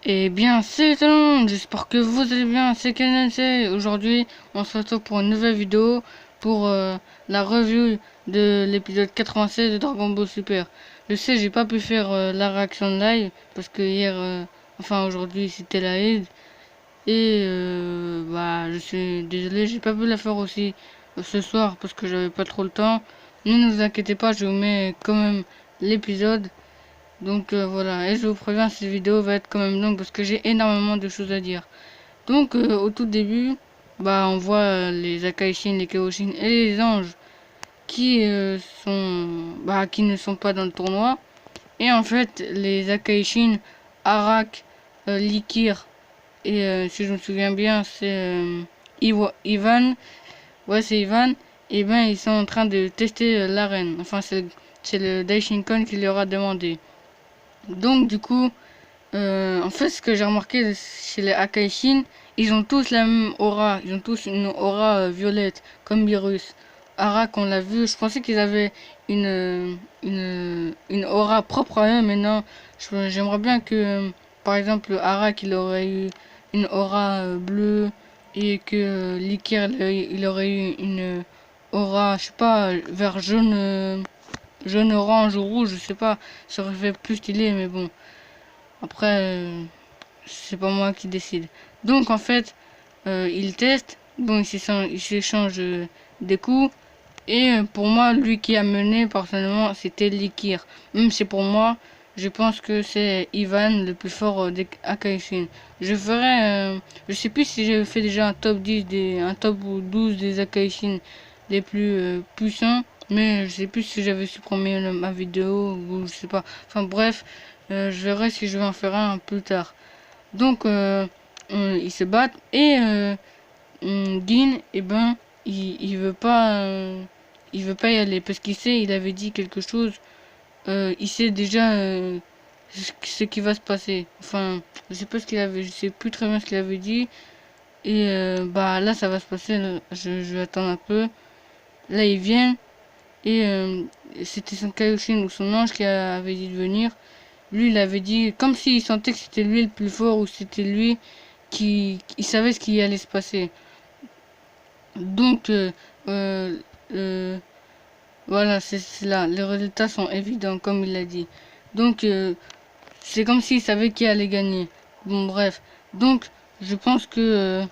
Eh bien, c'est tout le monde, j'espère que vous allez bien, c'est KNC. Aujourd'hui, on se retrouve pour une nouvelle vidéo pour la review de l'épisode 96 de Dragon Ball Super. Je sais, j'ai pas pu faire la réaction de live parce que hier, enfin aujourd'hui, c'était la Eid. Et bah, je suis désolé, j'ai pas pu la faire aussi ce soir parce que j'avais pas trop le temps. Ne vous inquiétez pas, je vous mets quand même l'épisode. Donc voilà, et je vous préviens, cette vidéo va être quand même longue parce que j'ai énormément de choses à dire. Donc au tout début, bah on voit les Akaishin, les Kaoshin et les anges qui qui ne sont pas dans le tournoi. Et en fait, les Akaishin, Arak, Likir et si je me souviens bien, c'est Ivan. Ouais, c'est Ivan. Et ben ils sont en train de tester l'arène. Enfin, c'est le Daishinkan qui leur a demandé. Donc du coup, en fait, ce que j'ai remarqué chez les Akaishin, ils ont tous la même aura. Ils ont tous une aura violette, comme Virus. Arak, on l'a vu. Je pensais qu'ils avaient une aura propre à eux, mais non. J'aimerais bien que, par exemple, Arak, il aurait eu une aura bleue et que Likir, il aurait eu une aura, je sais pas, vert jaune, jaune, orange ou rouge, je sais pas. Ça aurait fait plus stylé, mais bon. Après, c'est pas moi qui décide. Donc en fait, il teste, bon, il s'échange des coups. Et pour moi, lui qui a mené personnellement, c'était Likir. Même si pour moi, je pense que c'est Ivan le plus fort des Akaishin. Je sais plus si j'avais fait déjà un top 10 un top 12 des Akaishin les plus puissants. Mais je sais plus si j'avais supprimé ma vidéo ou je sais pas. Enfin bref, je verrai si je vais en faire un plus tard. Donc, ils se battent et Dean, eh ben, il veut pas y aller parce qu'il sait, il avait dit quelque chose. Il sait déjà ce qui va se passer. Enfin, je sais pas ce qu'il avait, je sais plus très bien ce qu'il avait dit. Et bah là, ça va se passer. Là. Je vais attendre un peu. Là, ils viennent et c'était son Kaioshin ou son ange qui avait dit de venir. Lui, il avait dit comme s'il sentait que c'était lui le plus fort ou c'était lui qui il savait ce qui allait se passer. Donc, euh, euh, voilà, c'est là. Les résultats sont évidents, comme il l'a dit. Donc, c'est comme s'il savait qui allait gagner. Bon, bref. Donc, je pense que,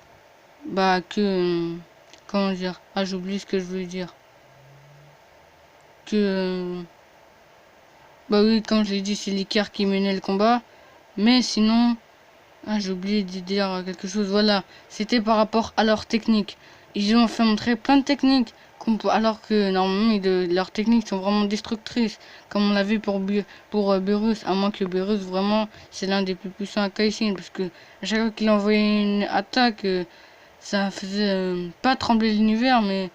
comment dire? Ah, j'oublie ce que je voulais dire. Que, bah oui, comme je l'ai dit, c'est l'écart qui menait le combat. Mais sinon, ah, j'ai oublié de dire quelque chose. Voilà, c'était par rapport à leur technique. Ils ont fait montrer plein de techniques, alors que normalement leurs techniques sont vraiment destructrices, comme on l'a vu pour Beerus, à moins que Beerus vraiment c'est l'un des plus puissants à Kaisin, parce que à chaque fois qu'il envoyait une attaque, ça faisait pas trembler l'univers, mais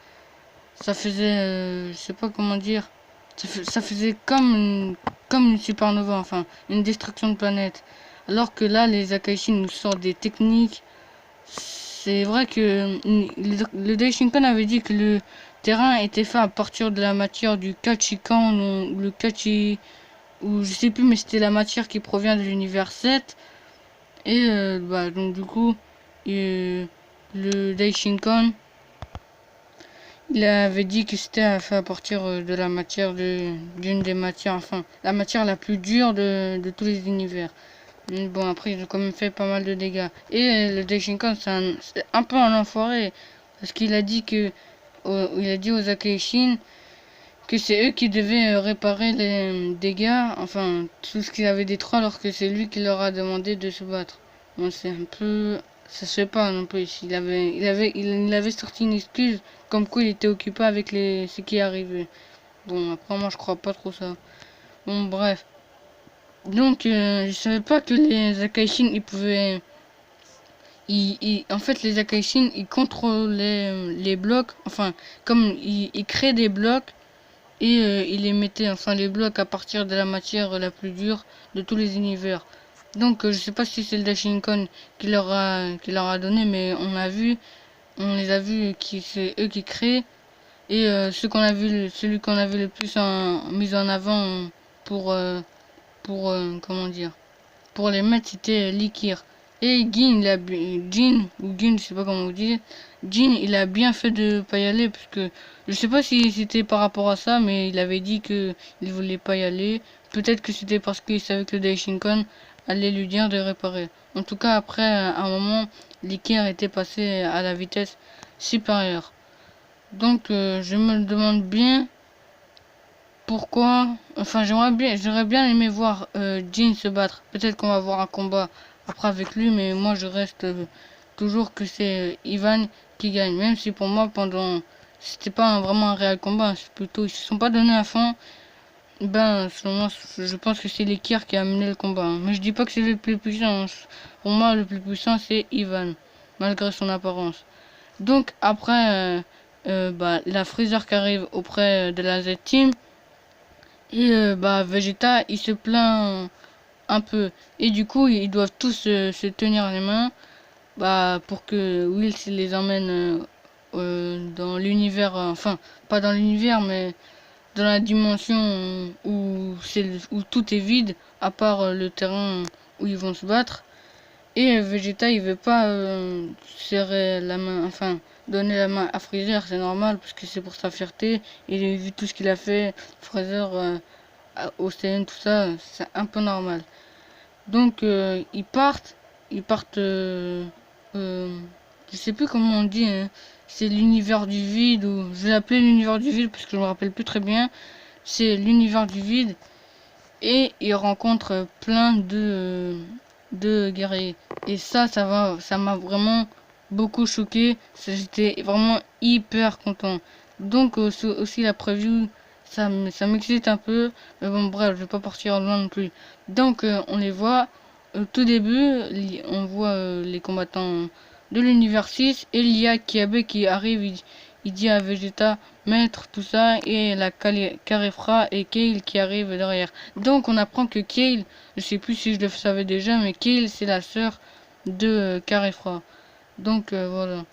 ça faisait, je sais pas comment dire, ça faisait comme une supernova, enfin, une destruction de planète. Alors que là, les Akaishin nous sortent des techniques. C'est vrai que le Daishinkan avait dit que le terrain était fait à partir de la matière du Kachikan ou le Kachi, ou je sais plus, mais c'était la matière qui provient de l'univers 7. Et bah, donc du coup, le Daishinkan il avait dit que c'était fait à partir de la matière d'une des matières, enfin, la matière la plus dure de tous les univers. Mais bon, après, ils ont quand même fait pas mal de dégâts. Et le Daishinkan, c'est un peu un enfoiré. Parce qu'il a dit il a dit aux Akeishin que c'est eux qui devaient réparer les dégâts, enfin, tout ce qu'ils avaient détruit, alors que c'est lui qui leur a demandé de se battre. Bon, c'est un peu, ça se fait pas non plus. Il avait sorti une excuse comme quoi il était occupé avec ce qui est arrivé. Bon, après moi je crois pas trop ça. Bon, bref. Donc, je savais pas que les Akaishin ils pouvaient, en fait les Akaishin ils contrôlaient les blocs. Enfin, comme ils créent des blocs et ils les mettaient, enfin les blocs à partir de la matière la plus dure de tous les univers. Donc, je sais pas si c'est le Dashinkan qui leur a donné, mais on les a vus, qui c'est eux qui créent. Et celui qu'on a vu le plus mis en avant pour, comment dire, pour les mettre, c'était Likir. Et Jin, ou Jin, je sais pas comment vous dire, Jin, il a bien fait de pas y aller, parce que je sais pas si c'était par rapport à ça, mais il avait dit que il voulait pas y aller. Peut-être que c'était parce qu'il savait que le Daishinkan allait lui dire de réparer. En tout cas, après un moment, Likir était passé à la vitesse supérieure. Donc, je me demande bien pourquoi. Enfin, j'aurais bien aimé voir Jin se battre. Peut-être qu'on va voir un combat après avec lui, mais moi je reste toujours que c'est Ivan qui gagne. Même si pour moi, c'était pas vraiment un réel combat, c'est plutôt ils se sont pas donné à fond. Ben, selon moi, je pense que c'est Lekir qui a mené le combat. Mais je dis pas que c'est le plus puissant. Pour moi, le plus puissant c'est Ivan, malgré son apparence. Donc après, bah, la Freezer qui arrive auprès de la Z-Team. Et bah Vegeta il se plaint un peu. Et du coup ils doivent tous se tenir les mains bah pour que Will les emmène dans l'univers, enfin pas dans l'univers mais dans la dimension où tout est vide à part le terrain où ils vont se battre. Et Vegeta il veut pas serrer la main, enfin donner la main à Freezer, c'est normal parce que c'est pour sa fierté. Et vu tout ce qu'il a fait, Freezer au CN, tout ça, c'est un peu normal. Donc ils partent, je sais plus comment on dit, hein. C'est l'univers du vide, ou je vais l'appeler l'univers du vide parce que je me rappelle plus très bien. C'est l'univers du vide et ils rencontrent plein de guerriers. Et ça m'a vraiment beaucoup choqué. J'étais vraiment hyper content. Donc aussi la preview, ça m'excite un peu. Mais bon bref, je vais pas partir loin non plus. Donc on les voit. Au tout début, on voit les combattants de l'univers 6 et l'IA Kiabe qui arrive, il dit à Vegeta, maître, tout ça, et la Carifra et Kale qui arrive derrière. Donc on apprend que Kale, je sais plus si je le savais déjà, mais Kale c'est la sœur de Carifra. Donc voilà.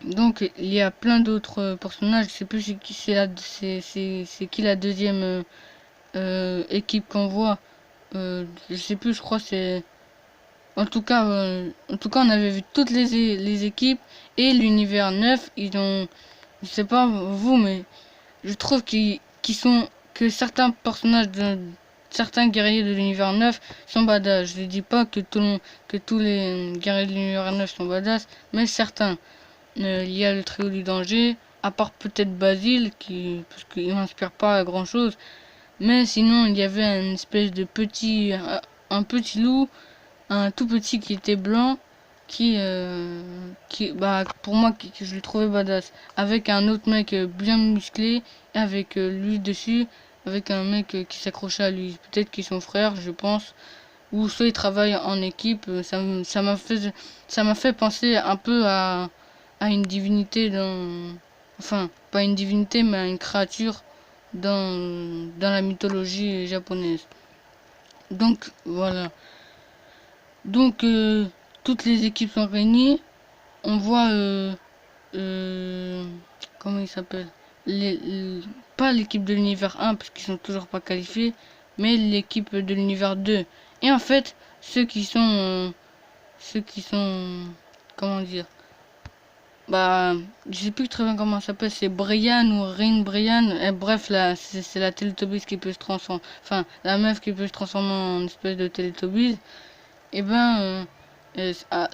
Donc il y a plein d'autres personnages, je sais plus c'est qui la deuxième équipe qu'on voit. Je sais plus, je crois c'est en tout cas, on avait vu toutes les équipes et l'univers 9. Ils ont, je sais pas vous, mais je trouve que certains personnages certains guerriers de l'univers 9 sont badass. Je ne dis pas que tous les guerriers de l'univers 9 sont badass, mais certains. Il y a le trio du danger, à part peut-être Basile, parce qu'il m'inspire pas grand chose. Mais sinon, il y avait une espèce de un petit loup, un tout petit qui était blanc, bah, pour moi, que je le trouvais badass. Avec un autre mec bien musclé, avec lui dessus, avec un mec qui s'accrochait à lui. Peut-être qu'ils sont frères, je pense. Ou soit ils travaillent en équipe. Ça m'a fait penser un peu à une divinité enfin, pas une divinité, mais à une créature dans la mythologie japonaise. Donc, voilà. Donc, toutes les équipes sont réunies. On voit, comment il s'appelle pas l'équipe de l'univers 1, parce qu'ils sont toujours pas qualifiés, mais l'équipe de l'univers 2. Et en fait, ceux qui sont, comment dire, bah, je sais plus très bien comment ça s'appelle, c'est Brian ou Rain Brian. Et bref, là, c'est la Teletubbies qui peut se transformer, enfin, la meuf qui peut se transformer en espèce de Teletubbies. Et ben,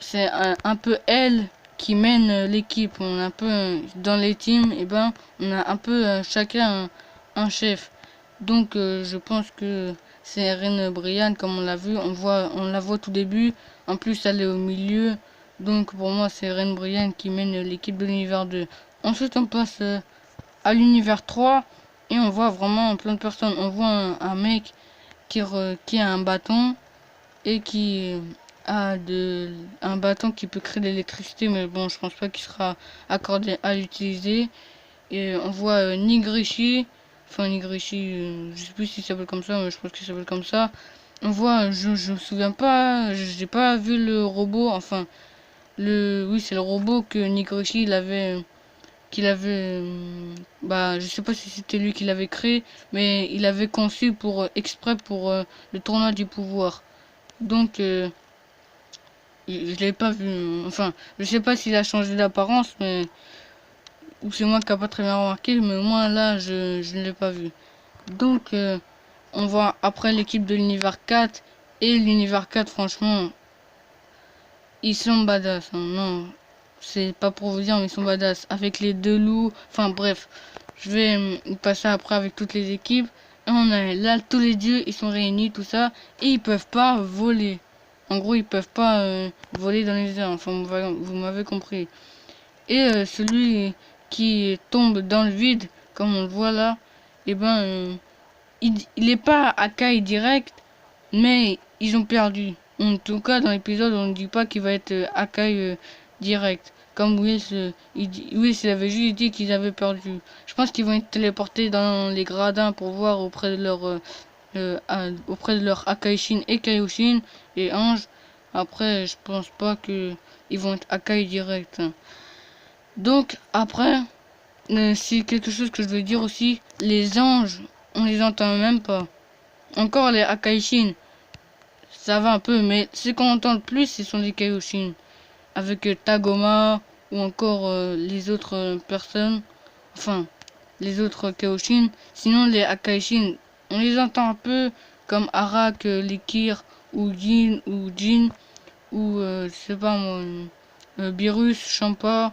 c'est un peu elle qui mène l'équipe. On a un peu dans les teams, et ben, on a un peu chacun un chef. Donc, je pense que c'est Erin Brian, comme on l'a vu. On la voit tout début. En plus, elle est au milieu. Donc, pour moi, c'est Erin Brian qui mène l'équipe de l'univers 2. Ensuite, on passe à l'univers 3 et on voit vraiment plein de personnes. On voit un mec qui a un bâton et qui un bâton qui peut créer de l'électricité, mais bon, je pense pas qu'il sera accordé à l'utiliser. Et on voit Nigrishi, enfin Nigrishi, je sais plus s'il s'appelle comme ça, mais je pense qu'il s'appelle comme ça. On voit, je me souviens pas, j'ai pas vu le robot, enfin oui, c'est le robot que Nigrishi bah je sais pas si c'était lui qui l'avait créé, mais il avait conçu pour exprès pour le tournoi du pouvoir. Donc je l'ai pas vu. Enfin, je sais pas s'il a changé d'apparence, mais ou c'est moi qui a pas très bien remarqué, mais moi là je ne l'ai pas vu. Donc on voit après l'équipe de l'univers 4 et l'univers 4, franchement, ils sont badass, hein. Non, c'est pas pour vous dire, mais ils sont badass. Avec les deux loups, enfin bref, je vais passer après avec toutes les équipes. Et on a là tous les dieux, ils sont réunis, tout ça, et ils peuvent pas voler. En gros, ils peuvent pas voler dans les airs. Enfin, vous m'avez compris. Et celui qui tombe dans le vide, comme on le voit là, et ben, il est pas à Kai direct, mais ils ont perdu. En tout cas, dans l'épisode, on ne dit pas qu'il va être Akai direct. Comme Will, il avait juste dit qu'ils avaient perdu. Je pense qu'ils vont être téléportés dans les gradins pour voir auprès de leur Akaishin et Kaioshin et Ange. Après, je pense pas que ils vont être Akai direct, hein. Donc, après, c'est quelque chose que je veux dire aussi. Les anges, on les entend même pas. Encore les Akaishin, ça va un peu, mais ce qu'on entend le plus, ce sont les Kaioshin. Avec Tagoma ou encore les autres personnes. Enfin, les autres Kaioshin. Sinon, les Akaishin, on les entend un peu comme Arak, Likir, ou Jin, ou je sais pas moi, Beerus, Champa,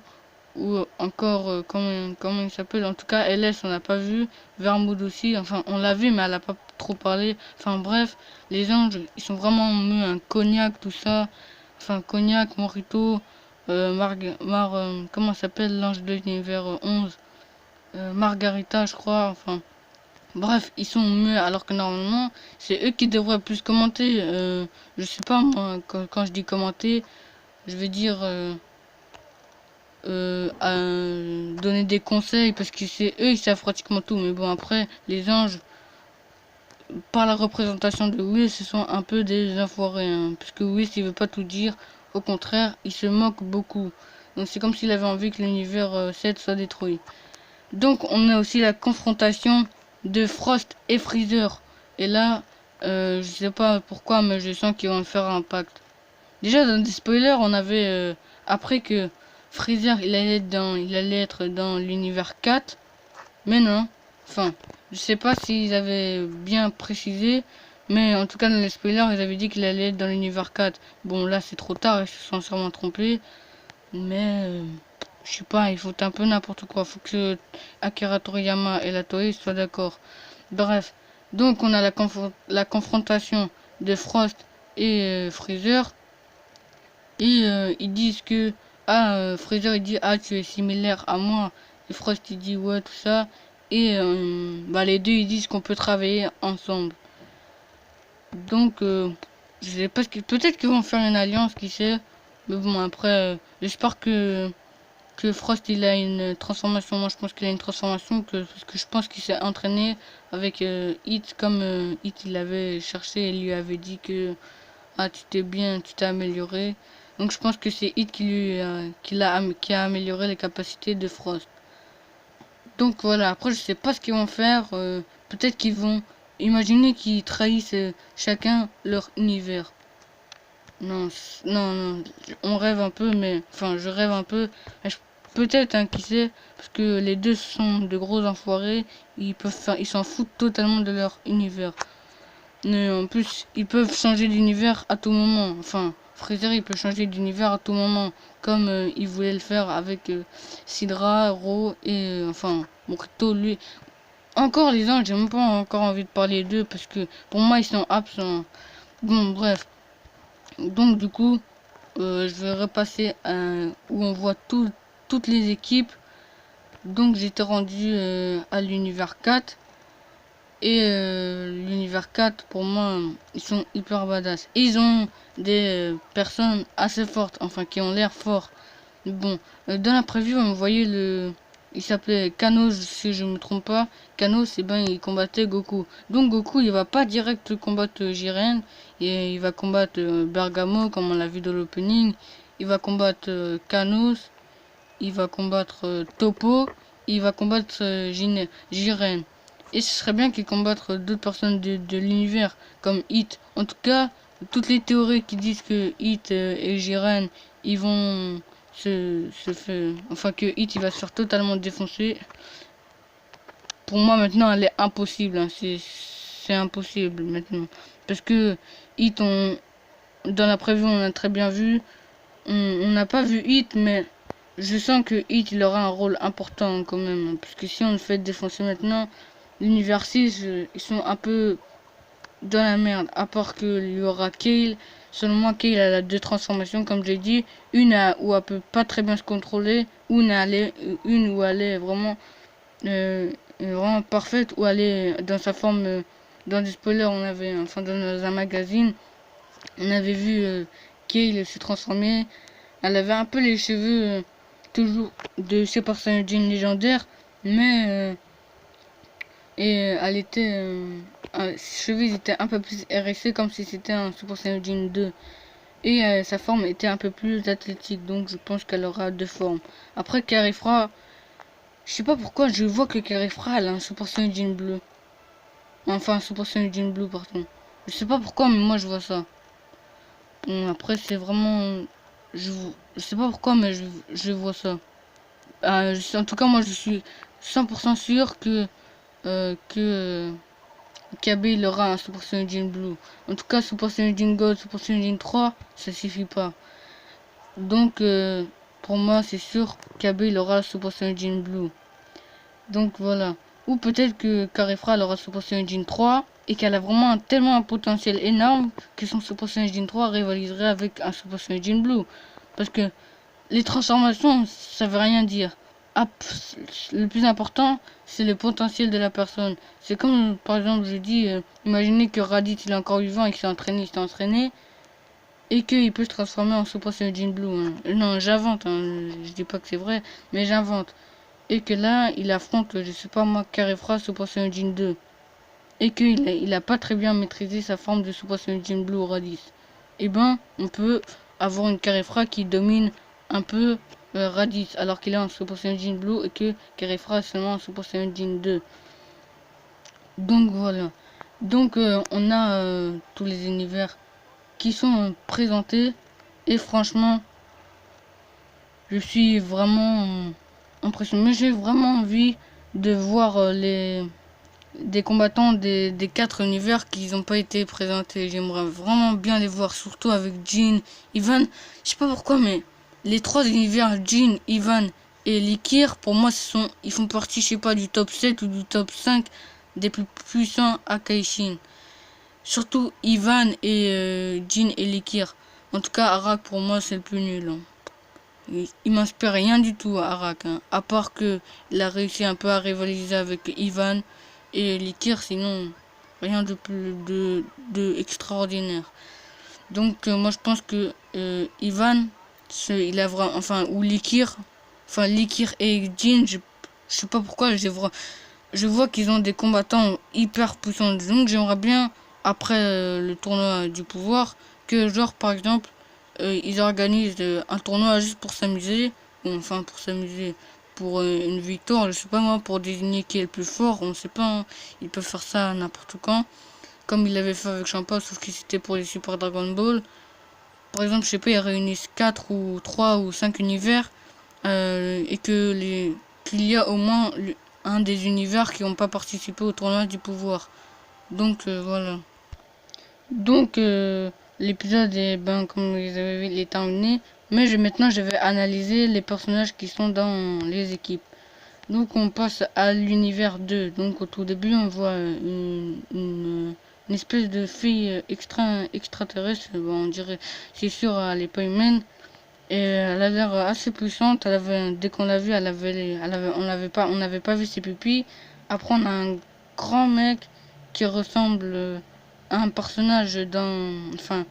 ou encore, comment il s'appelle. En tout cas, LS, on n'a pas vu. Vermoud aussi, enfin, on l'a vu, mais elle a pas trop parlé. Enfin, bref, les anges, ils sont vraiment mieux, un cognac, tout ça. Enfin, cognac, Morito, comment s'appelle l'ange de l'univers 11, Margarita, je crois. Enfin, bref, ils sont mieux, alors que normalement, c'est eux qui devraient plus commenter. Je sais pas, moi, quand je dis commenter, je veux dire donner des conseils, parce que c'est eux, ils savent pratiquement tout. Mais bon, après, les anges, par la représentation de Whis, ce sont un peu des enfoirés, hein, parce que Whis, il veut pas tout dire. Au contraire, il se moque beaucoup. Donc c'est comme s'il avait envie que l'univers 7 soit détruit. Donc on a aussi la confrontation de Frost et Freezer. Et là, je sais pas pourquoi, mais je sens qu'ils vont faire un pacte. Déjà dans des spoilers, on avait après que Freezer il allait être dans l'univers 4, mais non. Enfin, je sais pas s'ils avaient bien précisé, mais en tout cas dans les spoilers, ils avaient dit qu'il allait être dans l'univers 4. Bon là c'est trop tard, ils se sont sûrement trompés, mais je sais pas, il faut un peu n'importe quoi. Faut que Akira Toriyama et la Toei soient d'accord. Bref, donc on a la confrontation de Frost et Freezer. Et ils disent que Freezer il dit ah tu es similaire à moi. Et Frost il dit ouais tout ça. Et bah les deux ils disent qu'on peut travailler ensemble. Donc je sais pas peut-être qu'ils vont faire une alliance, qui sait. Mais bon après j'espère que Frost il a une transformation. Moi je pense qu'il a une transformation parce que je pense qu'il s'est entraîné avec Hit, comme Hit il avait cherché et lui avait dit que ah tu t'es amélioré. Donc je pense que c'est Hit qui a amélioré les capacités de Frost. Donc voilà, après je sais pas ce qu'ils vont faire. Peut-être qu'ils vont imaginer qu'ils trahissent chacun leur univers. Non, non, on rêve un peu, mais enfin je rêve un peu. Peut-être, hein, qui sait, parce que les deux sont de gros enfoirés. Ils s'en foutent totalement de leur univers. Mais en plus, ils peuvent changer d'univers à tout moment. Enfin, Freezer, il peut changer d'univers à tout moment, comme il voulait le faire avec Sidra, Ro et enfin Morito, lui. Encore les anges, j'ai même pas encore envie de parler d'eux parce que pour moi ils sont absents. Bon, bref. Donc du coup, je vais repasser où on voit toutes les équipes. Donc j'étais rendu à l'univers 4. Et l'univers 4, pour moi, ils sont hyper badass. Et ils ont des personnes assez fortes, enfin qui ont l'air forts. Bon, dans la preview, on voyait il s'appelait Kanos, si je me trompe pas. Kanos, et ben, il combattait Goku. Donc Goku, il va pas direct combattre Jiren. Et il va combattre Bergamo, comme on l'a vu dans l'opening. Il va combattre Kanos. Il va combattre Toppo. Il va combattre Jiren. Et ce serait bien qu'il combattre d'autres personnes de l'univers, comme Hit. En tout cas, toutes les théories qui disent que Hit et Jiren ils vont se faire, enfin que Hit il va se faire totalement défoncer. Pour moi maintenant elle est impossible, hein. C'est impossible maintenant parce que Hit dans la prévue on a très bien vu, on n'a pas vu Hit mais je sens que Hit il aura un rôle important quand même, hein, parce que si on le fait défoncer maintenant, l'univers 6 ils sont un peu dans la merde, à part qu'il y aura Kale. Seulement Kale elle a deux transformations comme j'ai dit, où elle peut pas très bien se contrôler, une où elle est vraiment parfaite, où elle est dans sa forme, dans des spoilers on avait, enfin dans un magazine, on avait vu Kale se transformer, elle avait un peu les cheveux toujours de Super Saiyajin légendaire, mais et elle était ses cheveux ils étaient un peu plus hérissés comme si c'était un Super Saiyajin 2 et sa forme était un peu plus athlétique, donc je pense qu'elle aura deux formes. Après Carifra, je sais pas pourquoi je vois que Carifra elle a un Super Saiyajin bleu, enfin un Super Saiyajin bleu pardon, je sais pas pourquoi mais moi je vois ça. Bon, après c'est vraiment je, je sais pas pourquoi mais je vois ça. En tout cas moi je suis 100% sûr que KB il aura un Super Saiyajin Blue. En tout cas, Super Saiyajin Gold, Super Saiyajin 3, ça suffit pas. Donc, pour moi, c'est sûr, KB il aura Super Saiyajin Blue. Donc voilà. Ou peut-être que Carifra elle aura Super Saiyajin 3 et qu'elle a vraiment tellement un potentiel énorme que son Super Saiyajin 3 rivaliserait avec un Super Saiyajin Blue. Parce que les transformations, ça veut rien dire. Ah, le plus important, c'est le potentiel de la personne. C'est comme, par exemple, je dis, imaginez que Raditz il est encore vivant et qu'il s'est entraîné, et qu'il peut se transformer en Super Saiyajin Blue. Hein. Non, j'invente, hein, je dis pas que c'est vrai, mais j'invente. Et que là, il affronte, je sais pas moi, Carifra Super Saiyajin 2. Et qu'il a pas très bien maîtrisé sa forme de Super Saiyajin Blue ou Raditz. Et ben, on peut avoir une Carifra qui domine un peu Raditz, alors qu'il est en Super Saiyajin Blue et que Carifra est seulement en Super Saiyajin 2. Donc voilà. Donc on a tous les univers qui sont présentés et franchement, je suis vraiment impressionné. Mais j'ai vraiment envie de voir des combattants des quatre univers qui n'ont pas été présentés. J'aimerais vraiment bien les voir, surtout avec Jean, Ivan. Je sais pas pourquoi, mais les trois univers, Jean, Ivan et Likir, pour moi, ils font partie, je sais pas, du top 7 ou du top 5 des plus puissants Akaishin. Surtout Ivan et Jean et Likir. En tout cas, Arak, pour moi, c'est le plus nul. Hein. Il m'inspire rien du tout à Arak, hein. À part que il a réussi un peu à rivaliser avec Ivan et Likir, sinon rien de plus de extraordinaire. Donc moi je pense que Ivan, il a vraiment, enfin ou Likir, enfin Likir et Jin, je sais pas pourquoi je vois qu'ils ont des combattants hyper puissants. Donc j'aimerais bien après le tournoi du pouvoir que genre par exemple ils organisent un tournoi juste pour s'amuser, enfin pour s'amuser, pour une victoire, je sais pas moi, pour désigner qui est le plus fort, on sait pas, hein. Ils peuvent faire ça n'importe quand, comme ils l'avaient fait avec Champa, sauf que c'était pour les Super Dragon Ball. Par exemple, je sais pas, ils réunissent 4 ou 3 ou 5 univers, et qu'il y a au moins un des univers qui n'ont pas participé au tournoi du pouvoir. Donc voilà. Donc l'épisode est ben comme vous avez vu il est terminé. Mais maintenant je vais analyser les personnages qui sont dans les équipes. Donc on passe à l'univers 2. Donc au tout début on voit une espèce de fille extraterrestre. Bon, on dirait, c'est sûr elle est pas humaine. Et elle a l'air assez puissante. Dès qu'on l'a vue, on n'avait pas vu ses pupilles. Après on a un grand mec qui ressemble un personnage enfin,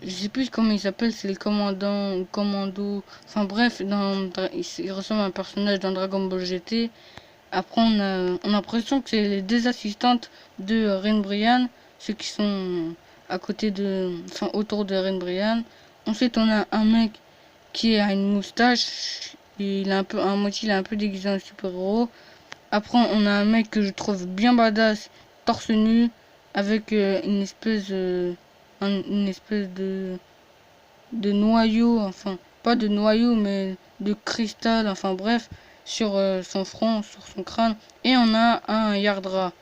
je sais plus comment il s'appelle, c'est le commandant ou commando, enfin bref, il ressemble à un personnage dans Dragon Ball GT. Après on a l'impression que c'est les deux assistantes de Rain Brian, ceux qui sont à côté enfin autour de Rain Brian. Ensuite on a un mec qui a une moustache, il a un peu, à moitié il est un peu déguisé en super-héros. Après on a un mec que je trouve bien badass, torse nu, avec une espèce une espèce de noyau, enfin pas de noyau mais de cristal, enfin bref, sur son front, sur son crâne. Et on a un Yardra.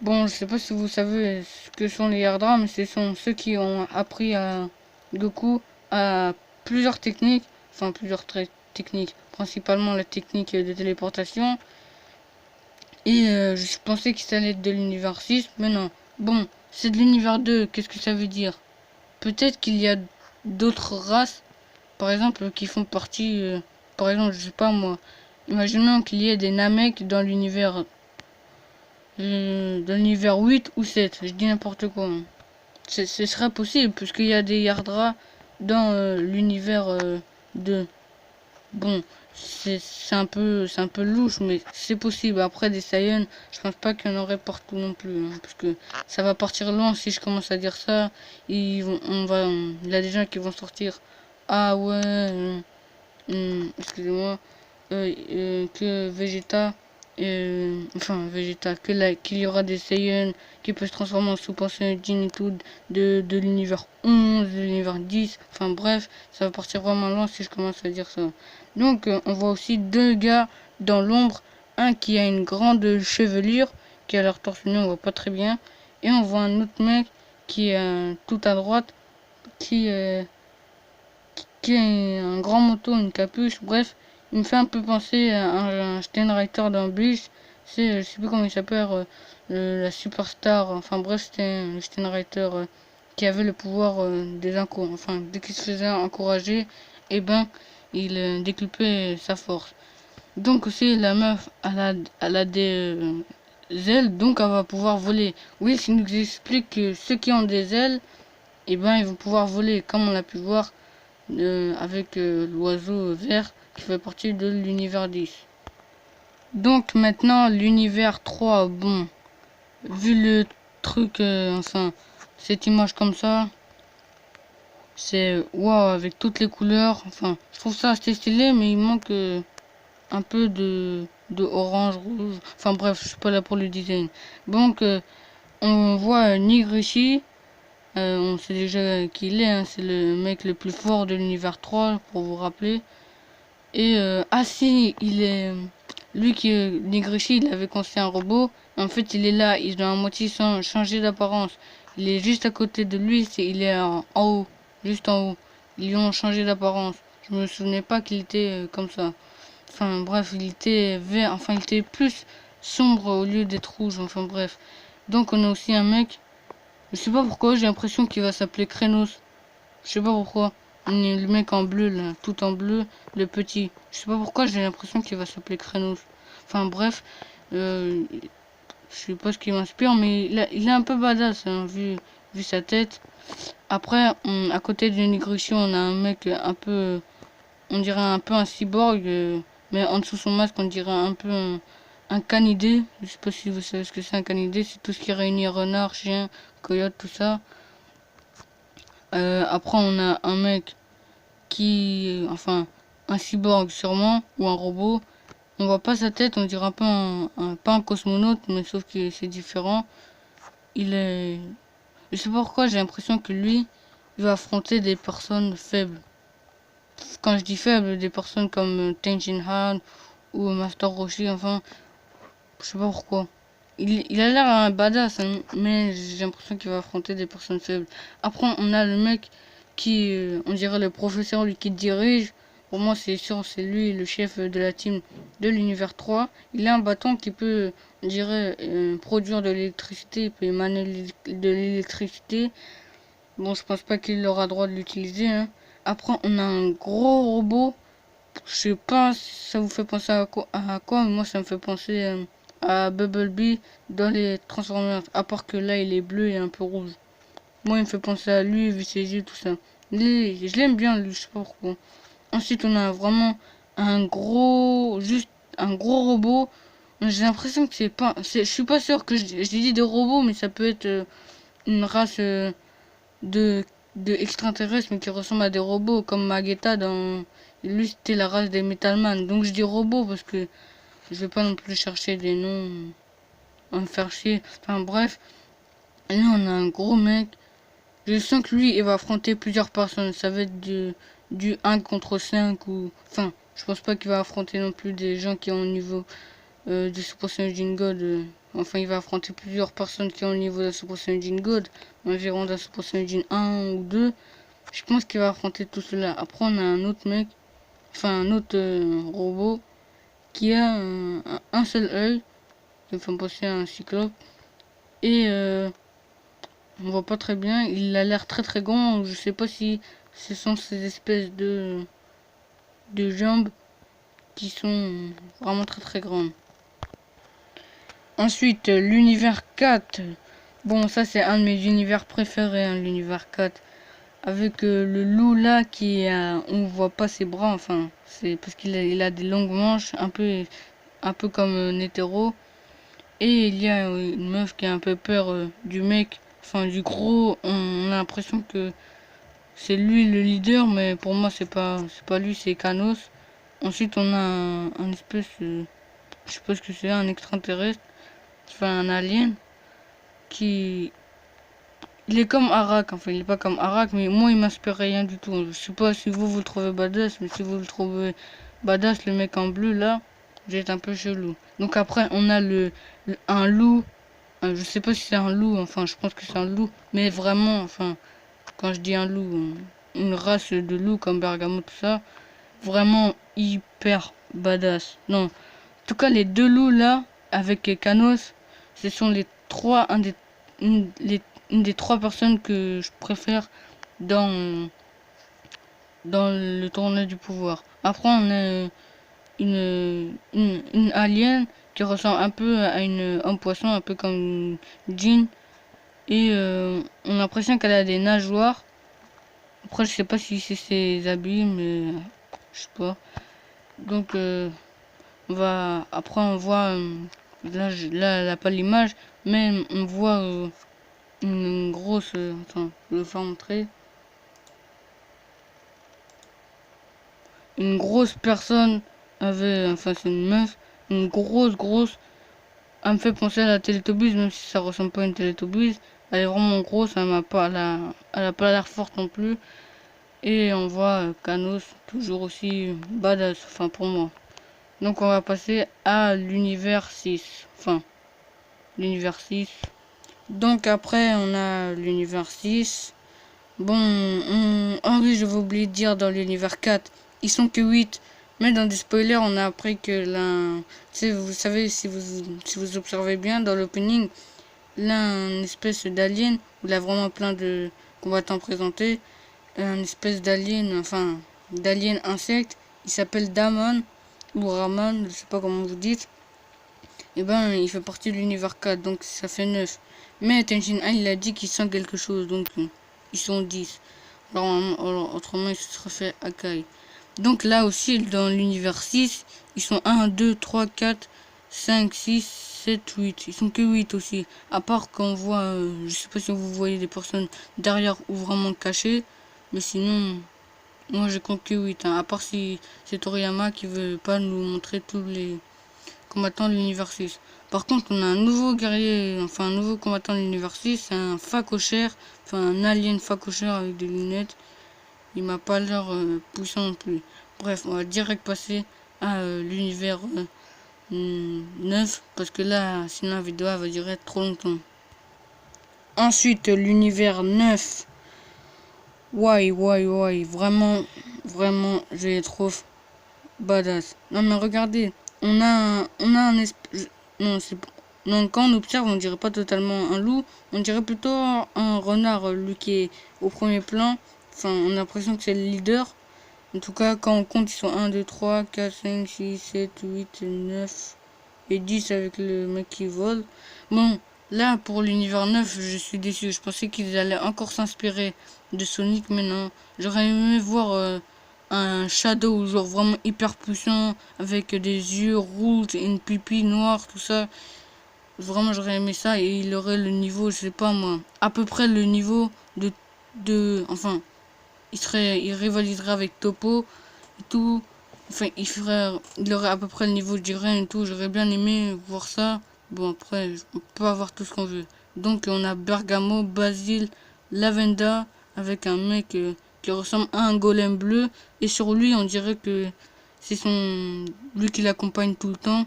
Bon, je sais pas si vous savez ce que sont les Yardra, mais ce sont ceux qui ont appris à Goku à plusieurs techniques, enfin techniques, principalement la technique de téléportation. Et je pensais que ça allait être de l'univers 6, mais non. Bon, c'est de l'univers 2, qu'est-ce que ça veut dire? Peut-être qu'il y a d'autres races, par exemple, qui font partie, par exemple, je sais pas moi, imaginons qu'il y ait des Namek dans l'univers 8 ou 7, je dis n'importe quoi. Ce serait possible, puisqu'il y a des Yardra dans l'univers 2. Bon, c'est un peu louche, mais c'est possible. Après des Saiyans, je pense pas qu'il y en aurait partout non plus, hein, parce que ça va partir loin si je commence à dire ça. Il y a des gens qui vont sortir. Ah ouais, excusez-moi, que Vegeta, enfin Vegeta, qu'il y aura des Saiyans qui peuvent se transformer en Super Saiyajin et tout, de l'univers 11, de l'univers 10, enfin bref, ça va partir vraiment loin si je commence à dire ça. Donc on voit aussi deux gars dans l'ombre, un qui a une grande chevelure, qui a l'air torse nu, on voit pas très bien, et on voit un autre mec qui est tout à droite, qui est qui a un grand manteau, une capuche, bref, il me fait un peu penser à un Steinreiter dans Bleach. Je sais plus comment il s'appelle, la superstar, enfin bref, c'était le Steinreiter qui avait le pouvoir enfin dès qu'il se faisait encourager, et ben il décuplait sa force. Donc aussi la meuf, elle a des ailes, donc elle va pouvoir voler. Oui, ça nous explique que ceux qui ont des ailes, et ben ils vont pouvoir voler, comme on l'a pu voir avec l'oiseau vert qui fait partie de l'univers 10. Donc maintenant l'univers 3, bon, vu le truc, enfin cette image comme ça, c'est waouh avec toutes les couleurs, enfin je trouve ça assez stylé, mais il manque un peu de orange, rouge, enfin bref, je suis pas là pour le design. Donc on voit Nigrishi. On sait déjà qui il est, hein, c'est le mec le plus fort de l'univers 3, pour vous rappeler. Et ah si, il est lui qui Nigrishi, il avait construit un robot. En fait, il est là, il a à moitié changé d'apparence. Il est juste à côté de lui, il est en haut, juste en haut. Ils lui ont changé d'apparence. Je me souvenais pas qu'il était comme ça. Enfin bref, il était vert, enfin il était plus sombre au lieu d'être rouge. Enfin bref. Donc on a aussi un mec. Je sais pas pourquoi, j'ai l'impression qu'il va s'appeler Krenos. Je sais pas pourquoi. Le mec en bleu, là, tout en bleu, le petit. Je sais pas pourquoi, j'ai l'impression qu'il va s'appeler Krenos. Enfin bref, je sais pas ce qui m'inspire, mais il est un peu badass, hein, vu sa tête. Après, à côté de Nigrishi, on a un mec un peu, on dirait un peu un cyborg, mais en dessous de son masque, on dirait un peu un canidé. Je sais pas si vous savez ce que c'est un canidé, c'est tout ce qui réunit renard, chien, coyote, tout ça. Après, on a un mec enfin, un cyborg sûrement, ou un robot. On voit pas sa tête, on dirait un peu pas un cosmonaute, mais sauf que c'est différent. Il est, je sais pas pourquoi, j'ai l'impression que lui, il va affronter des personnes faibles. Quand je dis faibles, des personnes comme Tenjin Han ou Master Roshi, enfin, je sais pas pourquoi. Il a l'air un badass, hein, mais j'ai l'impression qu'il va affronter des personnes faibles. Après, on a le mec qui, on dirait le professeur, lui qui dirige. Pour moi, c'est sûr, c'est lui le chef de la team de l'univers 3. Il a un bâton qui peut, on dirait, produire de l'électricité, il peut émaner de l'électricité. Bon, je pense pas qu'il aura droit de l'utiliser, hein. Après, on a un gros robot. Je sais pas si ça vous fait penser à quoi, mais moi ça me fait penser à Bumblebee dans les Transformers. À part que là il est bleu et un peu rouge. Moi il me fait penser à lui, vu ses yeux, tout ça. Je l'aime bien lui, je sais pas pourquoi. Ensuite on a vraiment juste un gros robot. J'ai l'impression que c'est pas, je suis pas sûr que je dis des robots, mais ça peut être une race de, de extraterrestres, mais qui ressemble à des robots, comme Magetta dans... Lui, c'était la race des Metalman. Donc je dis robot parce que je vais pas non plus chercher des noms à me faire chier. Enfin bref, là on a un gros mec Je sens que lui, il va affronter plusieurs personnes. Ça va être du 1 contre 5 ou... Enfin, je pense pas qu'il va affronter non plus des gens qui ont au niveau de Super Saiyan God. Enfin, il va affronter plusieurs personnes qui ont au niveau de Super Saiyan God. Environ d'un Super Saiyan 1 ou 2. Je pense qu'il va affronter tout cela. Après, on a un autre mec, enfin un autre robot, qui a un seul œil, qui me fait penser à un cyclope. Et on voit pas très bien. Il a l'air très très grand. Je sais pas si ce sont ces espèces de jambes qui sont vraiment très très grandes. Ensuite, l'univers 4. Bon, ça c'est un de mes univers préférés, hein, l'univers 4. Avec le loup là qui on voit pas ses bras, enfin c'est parce qu'il a des longues manches, un peu comme Netero. Et il y a une meuf qui a un peu peur du mec, enfin du gros. On a l'impression que c'est lui le leader, mais pour moi c'est pas lui, c'est Kanos. Ensuite on a un espèce, je sais pas ce que c'est, un extraterrestre, enfin un alien qui il est comme Arak, enfin il est pas comme Arak, mais moi il m'inspire rien du tout. Je sais pas si vous le trouvez badass, mais si vous le trouvez badass, le mec en bleu là, vous êtes un peu chelou. Donc après on a un loup, je sais pas si c'est un loup, enfin je pense que c'est un loup, mais vraiment, enfin quand je dis un loup, une race de loup comme Bergamo tout ça, vraiment hyper badass. Non, en tout cas les deux loups là avec Kanos, ce sont les trois, une des trois personnes que je préfère dans, dans le tournoi du pouvoir. Après, on a une alien qui ressemble un peu à un poisson, un peu comme Jean. Et on a l'impression qu'elle a des nageoires. Après, je sais pas si c'est ses habits, mais je sais pas. Donc, après, on voit. Là, elle a pas l'image, mais on voit une grosse. Attends, je vais le faire montrer. Une grosse personne avait. Enfin, c'est une meuf. Une grosse. Elle me fait penser à la Télétobies, même si ça ressemble pas à une Télétobies. Elle est vraiment grosse, elle a pas l'air forte non plus. Et on voit Kanos toujours aussi badass, enfin pour moi. Donc on va passer à l'univers 6. Enfin, l'univers 6. Donc après on a l'univers 6. Bon, ah oui, j'avais oublié de dire dans l'univers 4, ils sont que 8. Mais dans des spoilers, on a appris que l'un... Vous savez, si vous observez bien dans l'opening, l'un, une espèce d'alien, où il a vraiment plein de combattants présentés, une espèce d'alien, enfin, d'alien insecte, il s'appelle Damon, ou Ramon, je sais pas comment vous dites. Et ben, il fait partie de l'univers 4, donc ça fait 9. Mais Tenshin Han, il a dit qu'il sent quelque chose, donc ils sont 10. Alors, autrement, il se serait fait Akai. Donc là aussi, dans l'univers 6, ils sont 1, 2, 3, 4, 5, 6, 7, 8. Ils sont que 8 aussi. À part qu'on voit, je sais pas si vous voyez des personnes derrière ou vraiment cachées. Mais sinon, moi je compte que 8. Hein. À part si c'est Toriyama qui veut pas nous montrer tous les combattants de l'univers 6. Par contre, on a un nouveau guerrier, enfin un nouveau combattant de l'univers 6. C'est un facochère, enfin un alien facochère avec des lunettes. Il m'a pas l'air puissant non plus. Bref, on va direct passer à l'univers 9. Parce que là, sinon la vidéo va durer trop longtemps. Ensuite, l'univers 9. Vraiment, je les trouve badass. Non mais regardez, on a un espèce... Non, non, quand on observe, on dirait pas totalement un loup. On dirait plutôt un renard, lui qui est au premier plan. Enfin, on a l'impression que c'est le leader. En tout cas, quand on compte, ils sont 1, 2, 3, 4, 5, 6, 7, 8, 9 et 10 avec le mec qui vole. Bon, là, pour l'univers 9, je suis déçu. Je pensais qu'ils allaient encore s'inspirer de Sonic, mais non. J'aurais aimé voir un Shadow, genre vraiment hyper puissant, avec des yeux rouges et une pupille noire, tout ça. Vraiment, j'aurais aimé ça et il aurait le niveau, je sais pas moi, à peu près le niveau enfin, il rivaliserait avec Topo et tout. Enfin, il aurait à peu près le niveau du Ren et tout. J'aurais bien aimé voir ça. Bon, après, on peut avoir tout ce qu'on veut. Donc, on a Bergamo, Basile, Lavenda avec un mec qui ressemble à un golem bleu. Et sur lui, on dirait que c'est lui qui l'accompagne tout le temps.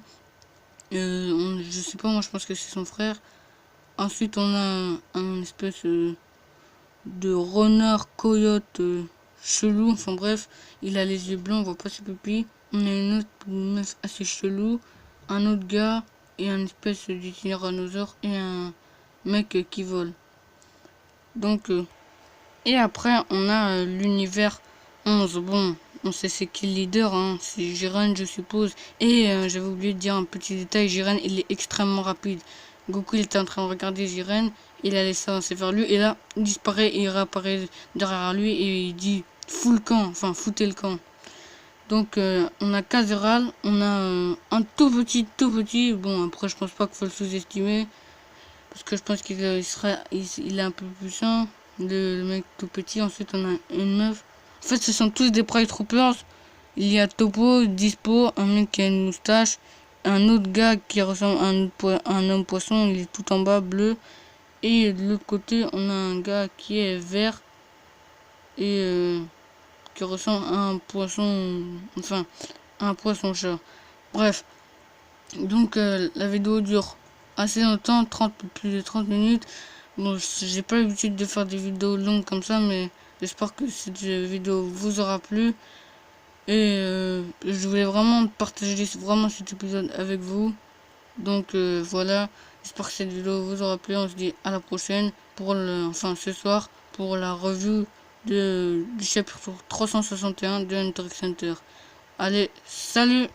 Je sais pas, moi je pense que c'est son frère. Ensuite, on a un espèce de renard coyote chelou. Enfin bref, il a les yeux blancs, on voit pas ses pupilles. On a une autre meuf assez chelou, un autre gars et un espèce de tyrannosaure et un mec qui vole. Donc, et après, on a l'univers 11. Bon, on sait c'est qui le leader, hein, c'est Jiren, je suppose. Et j'avais oublié de dire un petit détail, Jiren, il est extrêmement rapide. Goku, il était en train de regarder Jiren, il a laissé avancer vers lui, et là, il disparaît et il réapparaît derrière lui, et il dit « Fous le camp », enfin, foutez le camp. Donc, on a Kazeral, on a un tout petit, bon, après, je pense pas qu'il faut le sous-estimer, parce que je pense qu'il il est un peu puissant, le mec tout petit. Ensuite, on a une meuf. En fait, ce sont tous des Pride Troopers. Il y a Topo, Dispo, un mec qui a une moustache, un autre gars qui ressemble à un homme poisson, il est tout en bas, bleu. Et de l'autre côté, on a un gars qui est vert et qui ressemble à un poisson, enfin, un poisson-chat. Bref, donc la vidéo dure assez longtemps, plus de 30 minutes. Bon, j'ai pas l'habitude de faire des vidéos longues comme ça, mais j'espère que cette vidéo vous aura plu. Et je voulais vraiment partager vraiment cet épisode avec vous. Donc voilà, j'espère que cette vidéo vous aura plu. On se dit à la prochaine pour enfin ce soir pour la review du chapitre 361 de Hunter x Hunter. Allez, salut!